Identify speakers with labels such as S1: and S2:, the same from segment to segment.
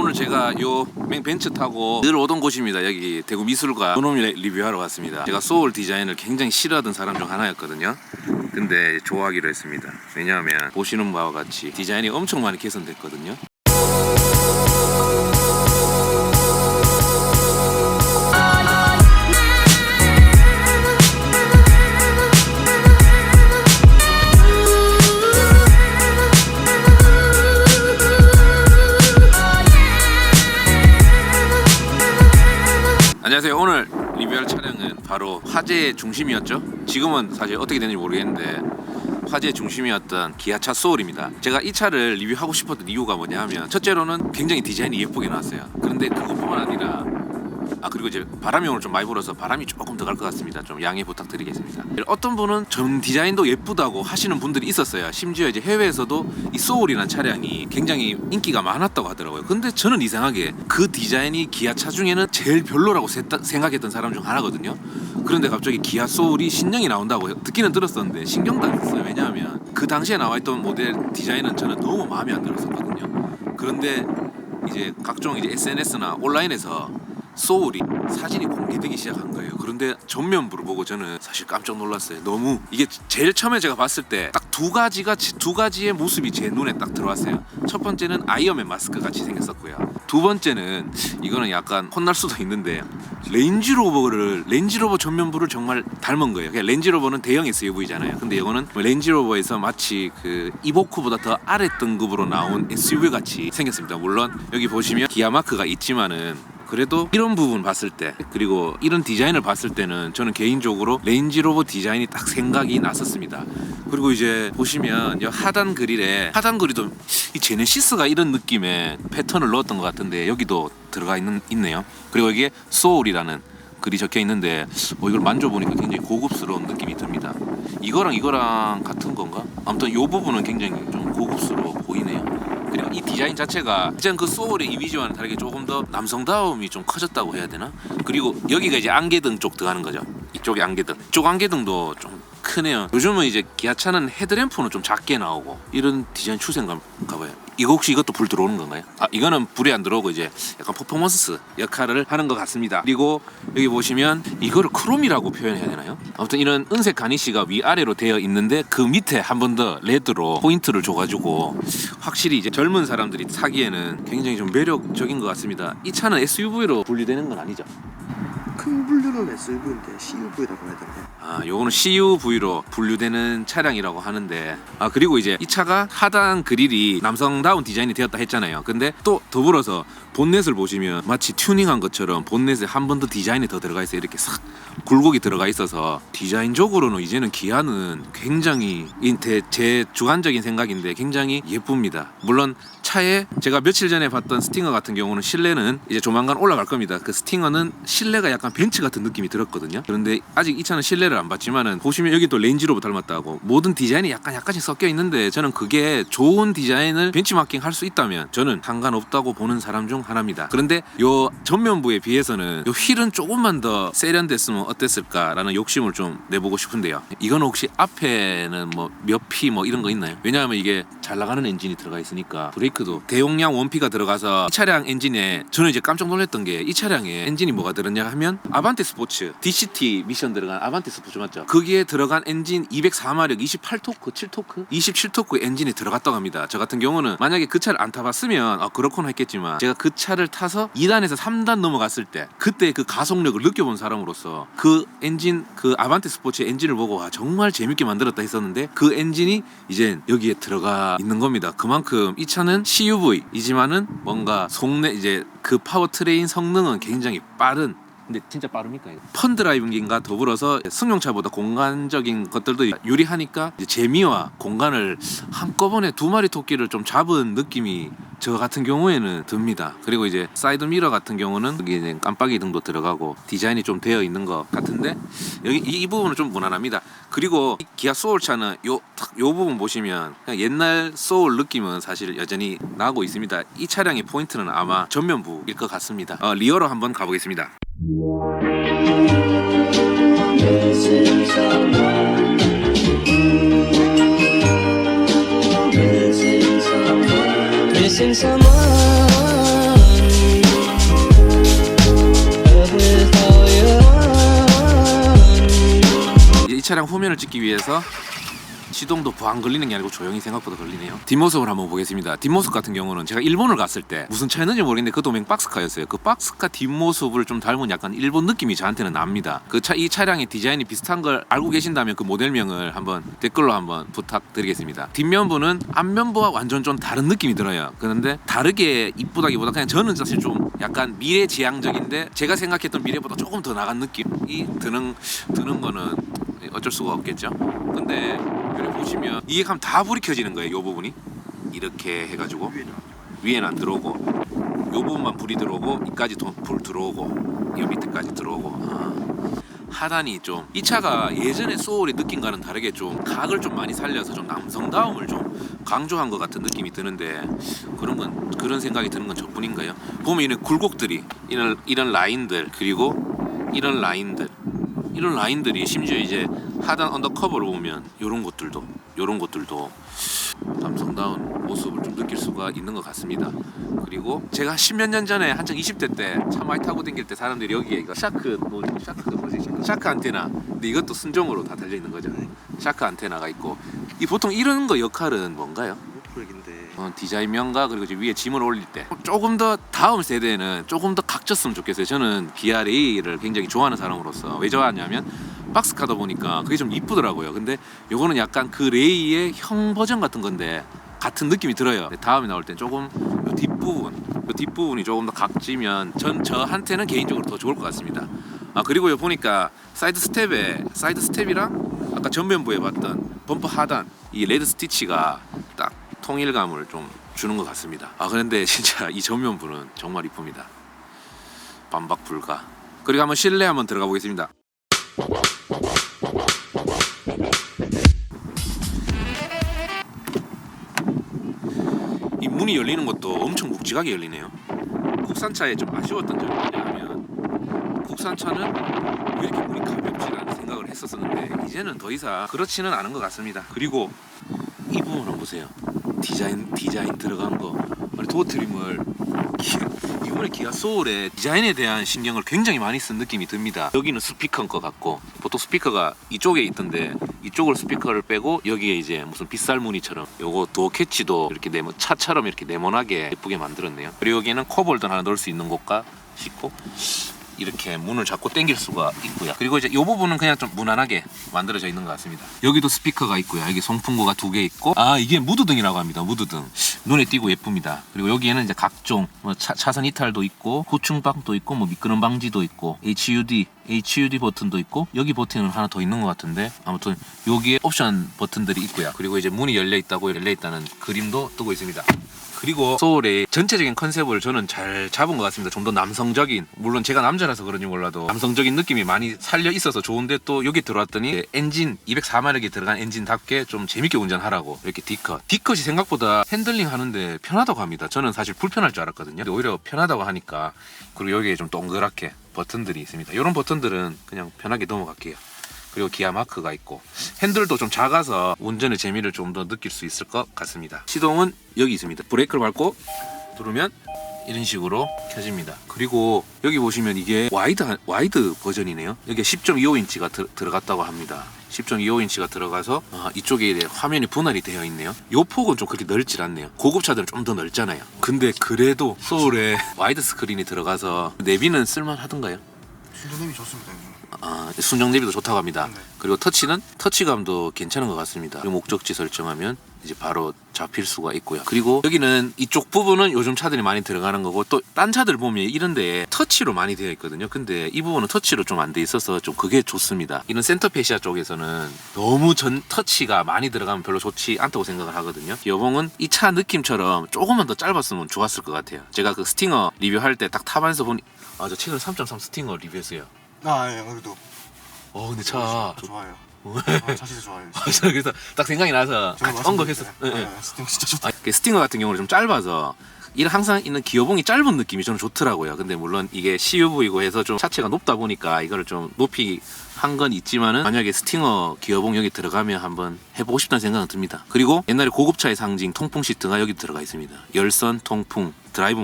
S1: 오늘 제가 요 벤츠 타고 늘 오던 곳입니다. 여기 대구 미술관 요놈 리뷰하러 왔습니다. 제가 소울 디자인을 굉장히 싫어하던 사람 중 하나였거든요. 근데 좋아하기로 했습니다. 왜냐하면 보시는 바와 같이 디자인이 엄청 많이 개선됐거든요. 안녕하세요. 오늘 리뷰할 차량은 바로 화제의 중심이었죠. 지금은 사실 어떻게 되는지 모르겠는데 화제의 중심이었던 기아차 소울입니다. 제가 이 차를 리뷰하고 싶었던 이유가 뭐냐 하면 첫째로는 굉장히 디자인이 예쁘게 나왔어요. 그런데 그것뿐만 아니라 그리고 이제 바람이 오늘 좀 많이 불어서 바람이 조금 더 갈 것 같습니다. 좀 양해 부탁드리겠습니다. 어떤 분은 전 디자인도 예쁘다고 하시는 분들이 있었어요. 심지어 이제 해외에서도 이 소울이라는 차량이 굉장히 인기가 많았다고 하더라고요. 근데 저는 이상하게 그 디자인이 기아차 중에는 제일 별로라고 생각했던 사람 중 하나거든요. 그런데 갑자기 기아 소울이 신형이 나온다고 듣기는 들었었는데 신경도 안 썼어요. 왜냐하면 그 당시에 나와있던 모델 디자인은 저는 너무 마음에 안 들었었거든요. 그런데 이제 각종 이제 SNS나 온라인에서 소울이 사진이 공개되기 시작한 거예요. 그런데 전면부를 보고 저는 사실 깜짝 놀랐어요. 너무 이게 제일 처음에 제가 봤을 때 딱 두 가지의 모습이 제 눈에 딱 들어왔어요. 첫 번째는 아이언맨 마스크 같이 생겼었고요. 두 번째는 이거는 약간 혼날 수도 있는데 렌지로버 전면부를 정말 닮은 거예요. 그냥 렌지로버는 대형 SUV잖아요. 근데 이거는 렌지로버에서 마치 그 이보쿠보다 더 아래 등급으로 나온 SUV 같이 생겼습니다. 물론 여기 보시면 기아 마크가 있지만은 그래도 이런 부분 봤을 때 그리고 이런 디자인을 봤을 때는 저는 개인적으로 렌지로버 디자인이 딱 생각이 났었습니다. 그리고 이제 보시면 하단 그릴도 이 제네시스가 이런 느낌의 패턴을 넣었던 것 같은데 여기도 들어가 있네요. 그리고 여기에 소울이라는 글이 적혀 있는데 이걸 만져보니까 굉장히 고급스러운 느낌이 듭니다. 이거랑 같은 건가? 아무튼 이 부분은 굉장히 좀 고급스러워 보이네요. 그리고 이 디자인 자체가 이전 그 소울의 이미지와는 다르게 조금 더 남성다움이 좀 커졌다고 해야 되나? 그리고 여기가 이제 안개등 쪽 들어가는 거죠. 이쪽이 안개등. 이쪽 안개등도 좀 크네요. 요즘은 이제 기아차는 헤드램프는 좀 작게 나오고 이런 디자인 추세인가 봐요. 이거 혹시 이것도 불 들어오는 건가요? 이거는 불이 안 들어오고 이제 약간 퍼포먼스 역할을 하는 것 같습니다. 그리고 여기 보시면 이거를 크롬이라고 표현해야 되나요? 아무튼 이런 은색 가니쉬가 위아래로 되어 있는데 그 밑에 한 번 더 레드로 포인트를 줘가지고 확실히 이제 젊은 사람들이 타기에는 굉장히 좀 매력적인 것 같습니다. 이 차는 SUV로 분류되는 건 아니죠?
S2: 큰 분류는 SUV인데 CUV라고 해야 되나요?
S1: 요거는 CUV로 분류되는 차량이라고 하는데 그리고 이제 이 차가 하단 그릴이 남성다운 디자인이 되었다 했잖아요. 근데 또 더불어서 본넷을 보시면 마치 튜닝한 것처럼 본넷에 한 번 더 디자인이 더 들어가 있어요. 이렇게 싹 굴곡이 들어가 있어서 디자인적으로는 이제는 기아는 굉장히 제 주관적인 생각인데 굉장히 예쁩니다. 물론 차에 제가 며칠 전에 봤던 스팅어 같은 경우는 실내는 이제 조만간 올라갈 겁니다. 그 스팅어는 실내가 약간 벤츠 같은 느낌이 들었거든요. 그런데 아직 이 차는 실내를 안 봤지만은 보시면 여기 또 렌지로버 닮았다고 모든 디자인이 약간씩 섞여 있는데 저는 그게 좋은 디자인을 벤치마킹 할 수 있다면 저는 상관없다고 보는 사람 중 하나입니다. 그런데 요 전면부에 비해서는 요 휠은 조금만 더 세련됐으면 어땠을까라는 욕심을 좀 내보고 싶은데요. 이건 혹시 앞에는 몇 피 이런 거 있나요? 왜냐하면 이게 잘 나가는 엔진이 들어가 있으니까 브레이크도 대용량 원피가 들어가서 이 차량 엔진에 저는 이제 깜짝 놀랐던 게 이 차량에 엔진이 뭐가 들었냐 하면 아반떼 스포츠 DCT 미션 들어간 아반떼 스포츠 맞죠? 거기에 들어간 엔진 204마력 28토크 7토크 27토크 엔진이 들어갔다고 합니다. 저 같은 경우는 만약에 그 차를 안 타봤으면 그렇구나 했겠지만 제가 그 차를 타서 2단에서 3단 넘어갔을 때 그때 그 가속력을 느껴본 사람으로서 그 엔진 그 아반떼 스포츠 엔진을 보고 정말 재밌게 만들었다 했었는데 그 엔진이 이제 여기에 들어가 있는 겁니다. 그만큼 이 차는 CUV이지만은 뭔가 속내 이제 그 파워트레인 성능은 굉장히 빠른 근데 진짜 빠릅니까? 펀 드라이빙과 더불어서 승용차보다 공간적인 것들도 유리하니까 이제 재미와 공간을 한꺼번에 두 마리 토끼를 좀 잡은 느낌이 저 같은 경우에는 듭니다. 그리고 이제 사이드 미러 같은 경우는 여기 이제 깜빡이 등도 들어가고 디자인이 좀 되어 있는 것 같은데 여기 이 부분은 좀 무난합니다. 그리고 이 기아 소울 차는 요 부분 보시면 그냥 옛날 소울 느낌은 사실 여전히 나고 있습니다. 이 차량의 포인트는 아마 전면부일 것 같습니다. 리어로 한번 가보겠습니다.
S3: Missing someone
S1: 찍기 위해서 시동도 부항 걸리는 게 아니고 조용히 생각보다 걸리네요. 뒷모습을 한번 보겠습니다. 뒷모습 같은 경우는 제가 일본을 갔을 때 무슨 차였는지 모르겠는데 그 도맹 박스카였어요. 그 박스카 뒷모습을 좀 닮은 약간 일본 느낌이 저한테는 납니다. 이 차량의 디자인이 비슷한 걸 알고 계신다면 그 모델명을 한번 댓글로 한번 부탁드리겠습니다. 뒷면부는 앞면부와 완전 좀 다른 느낌이 들어요. 그런데 다르게 이쁘다기보다 그냥 저는 사실 좀 약간 미래지향적인데 제가 생각했던 미래보다 조금 더 나간 느낌이 드는 거는 어쩔 수가 없겠죠. 근데 여기 보시면 이게 가면 다 불이 켜지는 거예요. 이 부분이 이렇게 해가지고 위에는 안 들어오고 이 부분만 불이 들어오고 이까지 불 들어오고 이 밑에까지 들어오고 하단이 좀 이 차가 예전에 소울의 느낌과는 다르게 좀 각을 좀 많이 살려서 좀 남성다움을 좀 강조한 것 같은 느낌이 드는데 그런 생각이 드는 건 저뿐인가요? 보면 이런 굴곡들이 이런 라인들 그리고 이런 라인들이 심지어 이제 하단 언더커버를 보면 이런 것들도 남성다운 모습을 좀 느낄 수가 있는 것 같습니다. 그리고 제가 10몇 년 전에 한창 20대 때 차 많이 타고 다닐 때 사람들이 여기에 이거 샤크 안테나, 근데 이것도 순정으로 다 달려 있는 거죠. 샤크 안테나가 있고 보통 이런 거 역할은 뭔가요?
S2: 프로인데
S1: 디자인 명가 그리고 이제 위에 짐을 올릴 때 조금 더 다음 세대는 조금 더 각졌으면 좋겠어요. 저는 기아 레이를 굉장히 좋아하는 사람으로서 왜 좋아하냐면 박스카다 보니까 그게 좀 이쁘더라고요. 근데 요거는 약간 그 레이의 형 버전 같은 건데 같은 느낌이 들어요. 다음에 나올 땐 조금 요 뒷부분이 조금 더 각지면 저한테는 개인적으로 더 좋을 것 같습니다. 그리고 보니까 사이드 스텝이랑 아까 전면부에 봤던 범퍼 하단 이 레드 스티치가 딱 통일감을 좀 주는 것 같습니다. 그런데 진짜 이 전면부는 정말 이쁩니다. 반박 불가. 그리고 한번 실내 한번 들어가 보겠습니다. 이 문이 열리는 것도 엄청 묵직하게 열리네요. 국산차에 좀 아쉬웠던 점이 뭐냐면 국산차는 왜 이렇게 문이 가볍지라는 생각을 했었는데 이제는 더 이상 그렇지는 않은 것 같습니다. 그리고 이 부분 한번 보세요. 디자인 들어간 거. 도어 트림을 이번에 기아 소울의 디자인에 대한 신경을 굉장히 많이 쓴 느낌이 듭니다. 여기는 스피커인 것 같고 보통 스피커가 이쪽에 있던데 이쪽을 스피커를 빼고 여기에 이제 무슨 빗살 무늬처럼 요거 도어 캐치도 이렇게 차처럼 이렇게 네모나게 예쁘게 만들었네요. 그리고 여기는 컵홀더 하나 넣을 수 있는 곳과 싶고 이렇게 문을 잡고 당길 수가 있고요. 그리고 이제 이 부분은 그냥 좀 무난하게 만들어져 있는 것 같습니다. 여기도 스피커가 있고요. 여기 송풍구가 2개 있고 이게 무드등이라고 합니다. 무드등 눈에 띄고 예쁩니다. 그리고 여기에는 이제 각종 차선 이탈도 있고 고충방도 있고 미끄럼 방지도 있고 HUD 버튼도 있고 여기 버튼은 하나 더 있는 것 같은데 아무튼 여기에 옵션 버튼들이 있고요. 그리고 이제 문이 열려 있다는 그림도 뜨고 있습니다. 그리고 소울의 전체적인 컨셉을 저는 잘 잡은 것 같습니다. 좀 더 남성적인, 물론 제가 남자라서 그런지 몰라도 남성적인 느낌이 많이 살려 있어서 좋은데 또 여기 들어왔더니 엔진 204마력이 들어간 엔진답게 좀 재밌게 운전하라고 이렇게 디컷이 생각보다 핸들링 하는데 편하다고 합니다. 저는 사실 불편할 줄 알았거든요. 근데 오히려 편하다고 하니까. 그리고 여기에 좀 동그랗게 버튼들이 있습니다. 이런 버튼들은 그냥 편하게 넘어갈게요. 그리고 기아 마크가 있고 핸들도 좀 작아서 운전의 재미를 좀 더 느낄 수 있을 것 같습니다. 시동은 여기 있습니다. 브레이크를 밟고 누르면 이런 식으로 켜집니다. 그리고 여기 보시면 이게 와이드 버전이네요. 여기에 10.25인치가 들어갔다고 합니다. 10.25인치가 들어가서 이쪽에 화면이 분할이 되어 있네요. 이 폭은 좀 그렇게 넓질 않네요. 고급차들은 좀 더 넓잖아요. 근데 그래도 소울에 와이드 스크린이 들어가서 내비는 쓸만하던가요?
S2: 순정님이 좋습니다.
S1: 순정 내비도 좋다고 합니다.
S2: 네.
S1: 그리고 터치감도 괜찮은 것 같습니다. 그리고 목적지 설정하면 이제 바로 잡힐 수가 있고요. 그리고 여기는 이쪽 부분은 요즘 차들이 많이 들어가는 거고 또 딴 차들 보면 이런데 터치로 많이 되어 있거든요. 근데 이 부분은 터치로 좀 안 돼 있어서 좀 그게 좋습니다. 이런 센터페시아 쪽에서는 너무 터치가 많이 들어가면 별로 좋지 않다고 생각을 하거든요. 여봉은 이 차 느낌처럼 조금만 더 짧았으면 좋았을 것 같아요. 제가 그 스팅어 리뷰할 때 딱 타면서 보니 저 최근에 3.3 스팅어 리뷰했어요.
S2: 예, 그래도
S1: 근데 차
S2: 좋아요. 자신이 좋아요.
S1: 그래서 딱 생각이 나서 언급했어.
S2: 스팅 진짜 좋다.
S1: 스팅어 같은 경우는 좀 짧아서 항상 있는 기어봉이 짧은 느낌이 저는 좋더라고요. 근데 물론 이게 CUV이고 해서 좀 차체가 높다 보니까 이거를 좀 높이 한 건 있지만은 만약에 스팅어 기어봉 여기 들어가면 한번 해보고 싶다는 생각은 듭니다. 그리고 옛날에 고급차의 상징 통풍 시트가 여기 들어가 있습니다. 열선 통풍 드라이브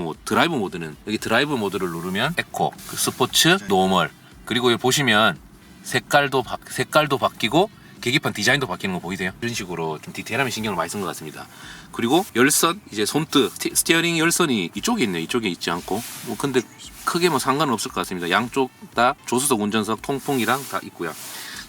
S1: 모드는 여기 드라이브 모드를 누르면 에코, 스포츠, 노멀, 그리고 여기 보시면 색깔도 바뀌고 계기판 디자인도 바뀌는 거 보이세요? 이런 식으로 좀 디테일함에 신경을 많이 쓴 것 같습니다. 그리고 열선 이제 손뜨 스티어링 열선이 이쪽에 있네요. 이쪽에 있지 않고 뭐 근데 크게 뭐 상관은 없을 것 같습니다. 양쪽 다 조수석 운전석 통풍이랑 다 있고요.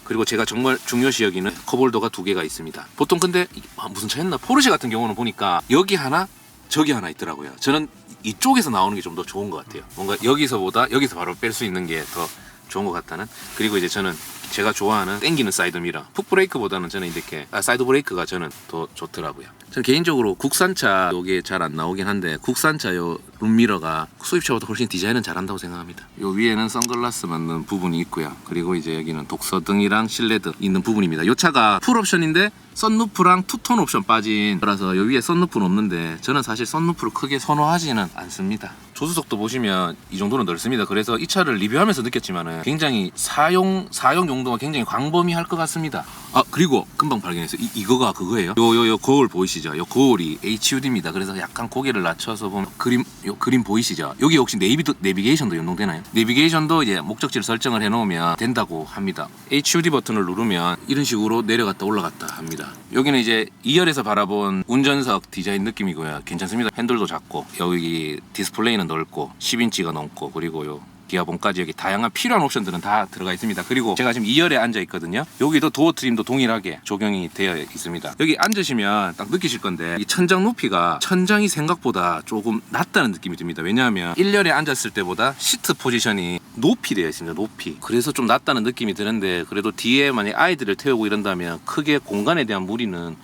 S1: 그리고 제가 정말 중요시 여기는 컵홀더가 2개가 있습니다. 보통 근데 무슨 차였나 포르쉐 같은 경우는 보니까 여기 하나 저기 하나 있더라고요. 저는 이쪽에서 나오는 게 좀 더 좋은 것 같아요. 뭔가 여기서보다 여기서 바로 뺄 수 있는 게 더 좋은 것 같다는. 그리고 이제 저는 제가 좋아하는 땡기는 사이드 미러 풋 브레이크보다는 저는 이렇게 사이드 브레이크가 저는 더 좋더라고요. 저는 개인적으로 국산차 요게 잘 안 나오긴 한데 국산차 요 룸미러가 수입차보다 훨씬 디자인은 잘한다고 생각합니다. 요 위에는 선글라스 맞는 부분이 있고요. 그리고 이제 여기는 독서등이랑 실내등 있는 부분입니다. 요 차가 풀 옵션인데 썬루프랑 투톤 옵션 빠진 거라서 요 위에 썬루프는 없는데 저는 사실 썬루프를 크게 선호하지는 않습니다. 조수석도 보시면 이 정도는 넓습니다. 그래서 이 차를 리뷰하면서 느꼈지만은 굉장히 사용 용도가 굉장히 광범위할 것 같습니다. 아 그리고 금방 발견했어요. 이거가 그거예요. 요 거울 보이시죠? 요 거울이 HUD입니다. 그래서 약간 고개를 낮춰서 보면 그림 보이시죠? 여기 혹시 내비게이션도 연동되나요? 내비게이션도 이제 목적지를 설정을 해놓으면 된다고 합니다. HUD 버튼을 누르면 이런 식으로 내려갔다 올라갔다 합니다. 여기는 이제 2열에서 바라본 운전석 디자인 느낌이고요. 괜찮습니다. 핸들도 작고 여기 디스플레이는 넓고 10인치가 넘고 그리고 요 기아봉까지 여기 다양한 필요한 옵션들은 다 들어가 있습니다. 그리고 제가 지금 2열에 앉아 있거든요. 여기도 도어 트림도 동일하게 적용이 되어 있습니다. 여기 앉으시면 딱 느끼실 건데 이 천장 높이가 천장이 생각보다 조금 낮다는 느낌이 듭니다. 왜냐하면 1열에 앉았을 때보다 시트 포지션이 높이 되어 있습니다. 높이. 그래서 좀 낮다는 느낌이 드는데 그래도 뒤에 만약 아이들을 태우고 이런다면 크게 공간에 대한 무리는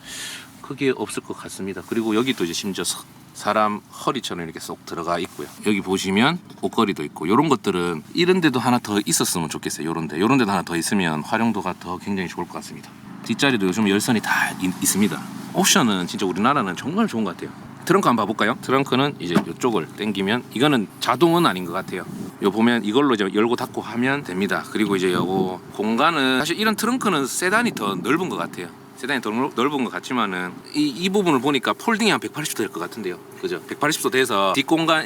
S1: 크게 없을 것 같습니다. 그리고 여기도 이제 심지어 사람 허리처럼 이렇게 쏙 들어가 있고요. 여기 보시면 옷걸이도 있고 이런 것들은 이런 데도 하나 더 있었으면 좋겠어요. 이런 데도 하나 더 있으면 활용도가 더 굉장히 좋을 것 같습니다. 뒷자리도 요즘 열선이 다 있습니다. 옵션은 진짜 우리나라는 정말 좋은 것 같아요. 트렁크 한번 봐볼까요? 트렁크는 이제 이쪽을 당기면 이거는 자동은 아닌 것 같아요. 요 보면 이걸로 이제 열고 닫고 하면 됩니다. 그리고 이제 요거 공간은 사실 이런 트렁크는 세단이 더 넓은 것 같아요. 세단이 더 넓은 것 같지만은 이 부분을 보니까 폴딩이 한 180도 될 것 같은데요. 그죠? 180도 돼서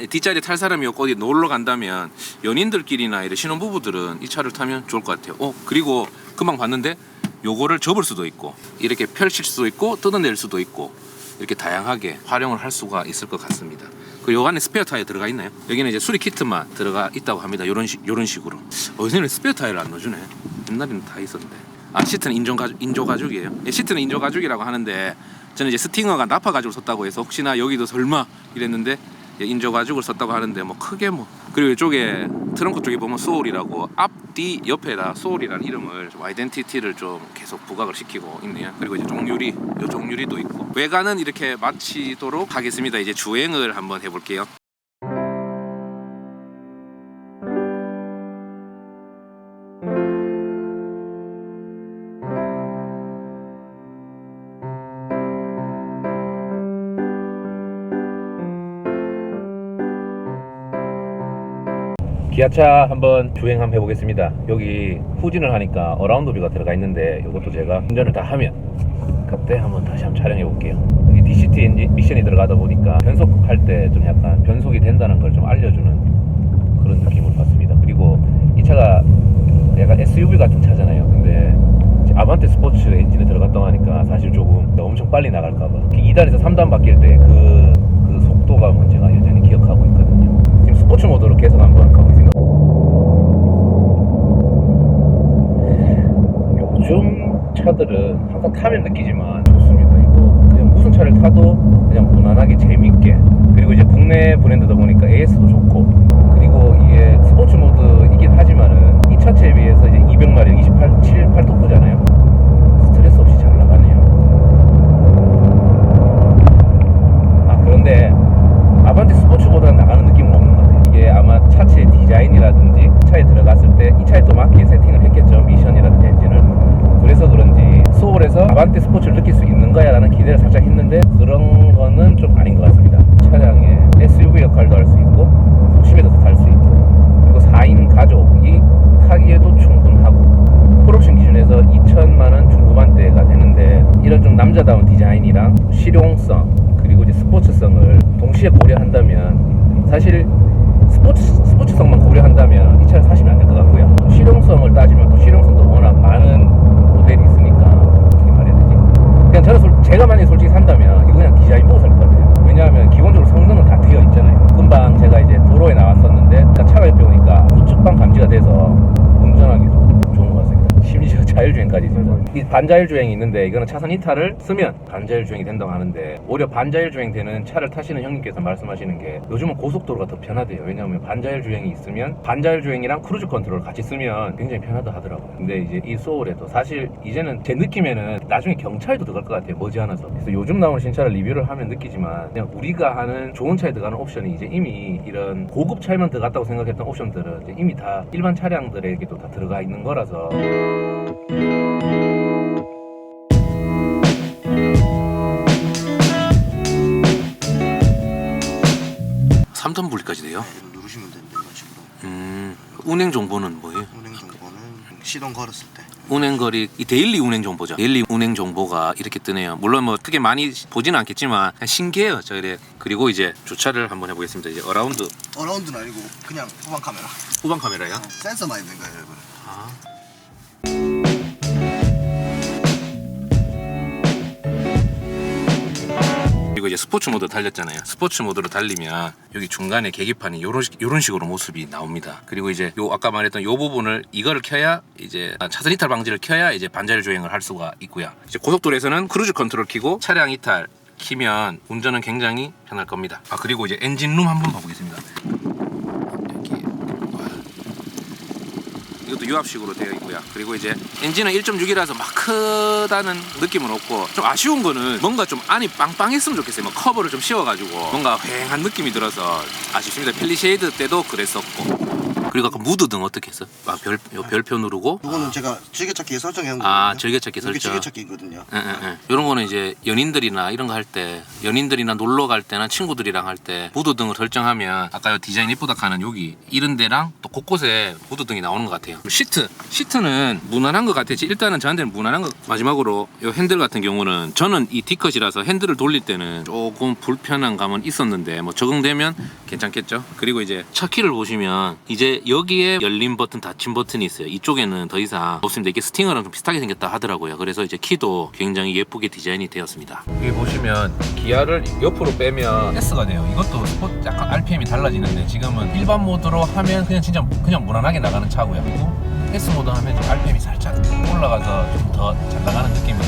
S1: 뒷자리 탈 사람이 어디 놀러 간다면 연인들끼리나 이런 신혼부부들은 이 차를 타면 좋을 것 같아요. 그리고 금방 봤는데 요거를 접을 수도 있고 이렇게 펼칠 수도 있고 뜯어낼 수도 있고 이렇게 다양하게 활용을 할 수가 있을 것 같습니다. 요 안에 스페어 타이어 들어가 있나요? 여기는 이제 수리 키트만 들어가 있다고 합니다. 요런 식으로. 요새는 스페어 타이어를 안 넣어주네. 옛날에는 다 있었는데. 시트는 인조 가죽이에요. 시트는 인조 가죽이라고 하는데 저는 이제 스팅어가 나파 가죽을 썼다고 해서 혹시나 여기도 설마 이랬는데 인조 가죽을 썼다고 하는데 뭐 크게 뭐. 그리고 이쪽에 트렁크 쪽에 보면 소울이라고 앞뒤 옆에다 소울이라는 이름을 좀 아이덴티티를 좀 계속 부각을 시키고 있네요. 그리고 이제 종유리도 있고 외관은 이렇게 마치도록 하겠습니다. 이제 주행을 한번 해볼게요. 기아차 한번 주행 한번 해보겠습니다. 여기 후진을 하니까 어라운드뷰가 들어가 있는데 이것도 제가 운전을 다 하면 그때 한번 다시 한번 촬영해 볼게요. 여기 DCT 미션이 들어가다 보니까 변속할 때 좀 약간 변속이 된다는 걸 좀 알려주는 그런 느낌을 받습니다. 그리고 이 차가 약간 SUV 같은 차잖아요. 근데 아반떼 스포츠 엔진에 들어갔다고 하니까 사실 조금 엄청 빨리 나갈까봐 2단에서 3단 바뀔 때 그 속도가 제가 여전히 기억하고 있거든요. 지금 스포츠 모드로 계속 한번 가고 있습니다. 요즘 차들은 항상 타면 느끼지만 좋습니다. 이거 그냥 무슨 차를 타도 그냥 무난하게 재밌게, 그리고 이제 국내 브랜드다 보니까 AS도 좋고, 그리고 이게 스포츠 모드이긴 하지만은 이 차체에 비해서 이제 200마력 7, 8토크잖아요. 스트레스 없이 잘 나가네요. 그런데 아반떼 스포츠보다는 나가는 느낌은 없는 것 같아요. 이게 아마 차체 디자인이라든지 차에 들어갔을 때 이 차에 또 맞게 세팅을 했겠죠. 미션이라든지 엔진을. 그래서 그런지 소울에서 아반떼 스포츠를 느낄 수 있는 거야 라는 기대를 살짝 했는데 그런 거는 좀 아닌 것 같습니다. 차량의 SUV 역할도 할 수 있고 도심에서도 탈 수 있고, 그리고 4인 가족이 타기에도 충분하고, 풀옵션 기준에서 2천만원 중후반대가 되는데 이런 좀 남자다운 디자인이랑 실용성 그리고 이제 스포츠성을 동시에 고려한다면, 사실 스포츠성만 고려한다면 이 차를 사시면 안 될 것 같고요. 실용성을 따지면 또 실용성도 워낙 많은 모델이 있으니까
S3: 그냥 저는 제가 만약에 솔직히 산다면 이거 그냥 디자인 보고 살 것 같아요. 왜냐하면 기본적으로 성능은 다 되어 있잖아요. 금방 제가 이제 도로에 나왔었는데 차가 옆에 오니까 우측방 감지가 돼서 운전하기도 좋은 것 같습니다. 심지어 자율주행까지 있습니다. 이 반자율주행이 있는데 이거는 차선 이탈을 쓰면 반자율주행이 된다고 하는데 오히려 반자율주행 되는 차를 타시는 형님께서 말씀하시는 게 요즘은 고속도로가 더 편하대요. 왜냐하면 반자율주행이 있으면 반자율주행이랑 크루즈 컨트롤 같이 쓰면 굉장히 편하다 하더라고요. 근데 이제 이 소울에도 사실 이제는 제 느낌에는 나중에 경차에도 들어갈 것 같아요. 머지않아서. 그래서 요즘 나오는 신차를 리뷰를 하면 느끼지만 그냥 우리가 하는 좋은 차에 들어가는 옵션이 이제 이미 이런 고급 차에만 들어갔다고 생각했던 옵션들은 이제 이미 다 일반 차량들에게도 다 들어가 있는 거라서
S1: 3톤 분리까지 돼요?
S2: 네, 누르시면 됩니다. 이런 식으로.
S1: 운행 정보는 뭐예요?
S2: 운행 정보는 시동 걸었을 때.
S1: 운행거리, 이 데일리 운행 정보죠. 데일리 운행 정보가 이렇게 뜨네요. 물론 뭐 크게 많이 보지는 않겠지만 그냥 신기해요. 저래. 그리고 이제 주차를 한번 해보겠습니다. 이제 어라운드
S2: 어라운드는 아니고 그냥 후방 카메라.
S1: 후방 카메라요.
S2: 센서만 있는 거예요, 여러분.
S1: 아. 그리고 이제 스포츠 모드 달렸잖아요. 스포츠 모드로 달리면 여기 중간에 계기판이 요런 식으로 모습이 나옵니다. 그리고 이제 요 아까 말했던 요 부분을 이거를 켜야 이제 차선 이탈 방지를 켜야 이제 반자율 주행을 할 수가 있고요. 이제 고속도로에서는 크루즈 컨트롤 켜고 차량 이탈 키면 운전은 굉장히 편할 겁니다. 아 그리고 이제 엔진룸 한번 봐보겠습니다. 이것도 유압식으로 되어 있고요. 그리고 이제 엔진은 1.6이라서 막 크다는 느낌은 없고 좀 아쉬운 거는 뭔가 좀 안이 빵빵했으면 좋겠어요. 뭐 커버를 좀 씌워가지고 뭔가 휑한 느낌이 들어서 아쉽습니다. 펠리쉐이드 때도 그랬었고. 그리고 아까 무드등 어떻게 했어? 아, 별표 누르고.
S2: 이거는 제가 즐겨찾기에 설정해 놓은 거거든요.
S1: 아, 즐겨찾기
S2: 이게
S1: 설정.
S2: 즐겨찾기거든요.
S1: 이런 거는 이제 연인들이나 이런 거 할 때, 연인들이나 놀러 갈 때나 친구들이랑 할 때 무드등을 설정하면 아까 요 디자인 이쁘다 하는 여기 이런 데랑 또 곳곳에 무드등이 나오는 것 같아요. 시트는 무난한 것 같아요. 일단은 저한테는 무난한 것. 마지막으로 요 핸들 같은 경우는 저는 이 D컷이라서 핸들을 돌릴 때는 조금 불편한 감은 있었는데 뭐 적응되면 괜찮겠죠. 그리고 이제 차 키를 보시면 이제 여기에 열린 버튼, 닫힌 버튼이 있어요. 이쪽에는 더 이상 없습니다. 이게 스팅어랑 좀 비슷하게 생겼다 하더라고요. 그래서 이제 키도 굉장히 예쁘게 디자인이 되었습니다. 여기 보시면 기아를 옆으로 빼면 S가 돼요. 이것도 스포츠 약간 RPM이 달라지는데 지금은 일반 모드로 하면 그냥 진짜 그냥 무난하게 나가는 차고요. 그리고 S 모드 하면 좀 RPM이 살짝 올라가서 좀 더 잘 나가는 느낌이